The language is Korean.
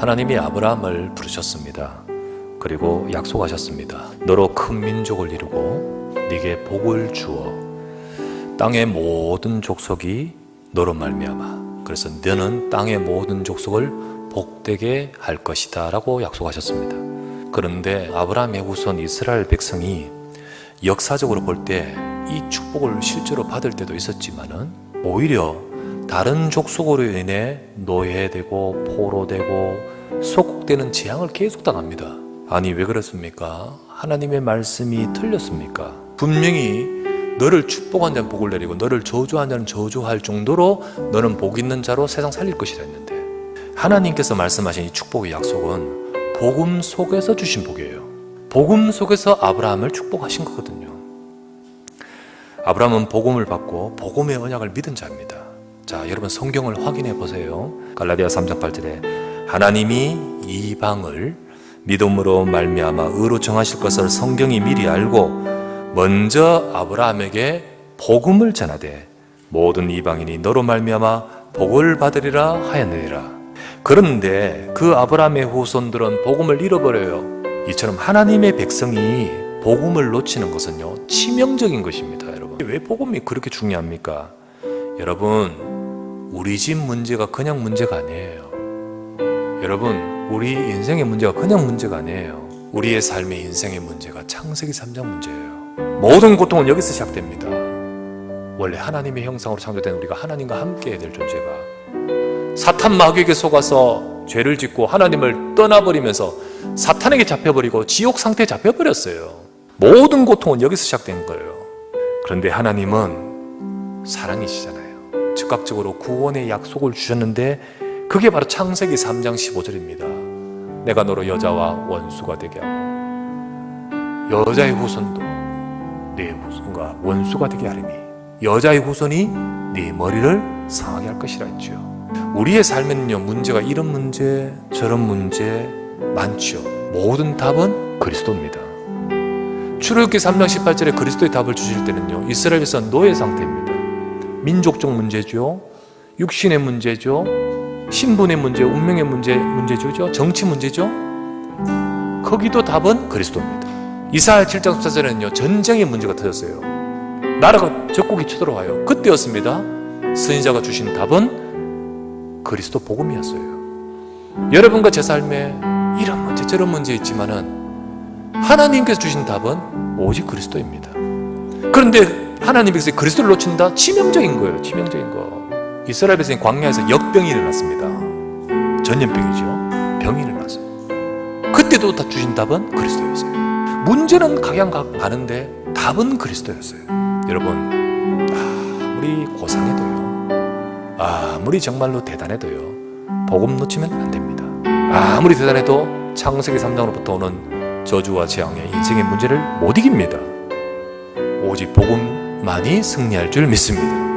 하나님이 아브라함을 부르셨습니다. 그리고 약속하셨습니다. 너로 큰 민족을 이루고 네게 복을 주어 땅의 모든 족속이 너로 말미암아 그래서 너는 땅의 모든 족속을 복되게 할 것이다 라고 약속하셨습니다. 그런데 아브라함의 후손 이스라엘 백성이 역사적으로 볼 때 이 축복을 실제로 받을 때도 있었지만은 오히려 다른 족속으로 인해 노예되고 포로되고 소국되는 재앙을 계속 당합니다. 아니 왜 그렇습니까? 하나님의 말씀이 틀렸습니까? 분명히 너를 축복한 자는 복을 내리고 너를 저주한 자는 저주할 정도로 너는 복 있는 자로 세상 살릴 것이라 했는데 하나님께서 말씀하신 이 축복의 약속은 복음 속에서 주신 복이에요. 복음 속에서 아브라함을 축복하신 거거든요. 아브라함은 복음을 받고 복음의 언약을 믿은 자입니다. 자, 여러분 성경을 확인해 보세요. 갈라디아 3장 8절에 하나님이 이방을 믿음으로 말미암아 의로 정하실 것을 성경이 미리 알고 먼저 아브라함에게 복음을 전하되 모든 이방인이 너로 말미암아 복을 받으리라 하였느니라. 그런데 그 아브라함의 후손들은 복음을 잃어버려요. 이처럼 하나님의 백성이 복음을 놓치는 것은요 치명적인 것입니다. 여러분 왜 복음이 그렇게 중요합니까? 여러분 우리 집 문제가 그냥 문제가 아니에요. 여러분 우리 인생의 문제가 그냥 문제가 아니에요. 우리의 삶의 인생의 문제가 창세기 3장 문제예요. 모든 고통은 여기서 시작됩니다. 원래 하나님의 형상으로 창조된 우리가 하나님과 함께 해야 될 존재가 사탄 마귀에게 속아서 죄를 짓고 하나님을 떠나버리면서 사탄에게 잡혀버리고 지옥 상태에 잡혀버렸어요. 모든 고통은 여기서 시작된 거예요. 그런데 하나님은 사랑이시잖아요. 즉각적으로 구원의 약속을 주셨는데 그게 바로 창세기 3장 15절입니다. 내가 너로 여자와 원수가 되게 하고 여자의 후손도 네 후손과 원수가 되게 하리니 여자의 후손이 네 머리를 상하게 할 것이라 했죠. 우리의 삶에는요 문제가 이런 문제 저런 문제 많죠. 모든 답은 그리스도입니다. 출애굽기 3장 18절에 그리스도의 답을 주실 때는요 이스라엘에서 노예 상태입니다. 민족적 문제죠, 육신의 문제죠, 신분의 문제, 운명의 문제죠, 정치 문제죠. 거기도 답은 그리스도입니다. 이사야 7장 14절에는요 전쟁의 문제가 터졌어요. 나라가 적국이 쳐들어와요. 그때였습니다. 선지자가 주신 답은 그리스도 복음이었어요. 여러분과 제 삶에 이런 문제 저런 문제 있지만은 하나님께서 주신 답은 오직 그리스도입니다. 그런데 하나님께서 그리스도를 놓친다? 치명적인 거예요. 치명적인 거. 이스라엘 백성이 광야에서 역병이 일어났습니다. 전염병이죠. 병이 일어났어요. 그때도 다 주신 답은 그리스도였어요. 문제는 각양 가는데 답은 그리스도였어요. 여러분 아무리 고상해도요 아무리 정말로 대단해도요 복음 놓치면 안 됩니다. 아무리 대단해도 창세기 3장으로부터 오는 저주와 재앙의 인생의 문제를 못 이깁니다. 오직 복음만이 승리할 줄 믿습니다.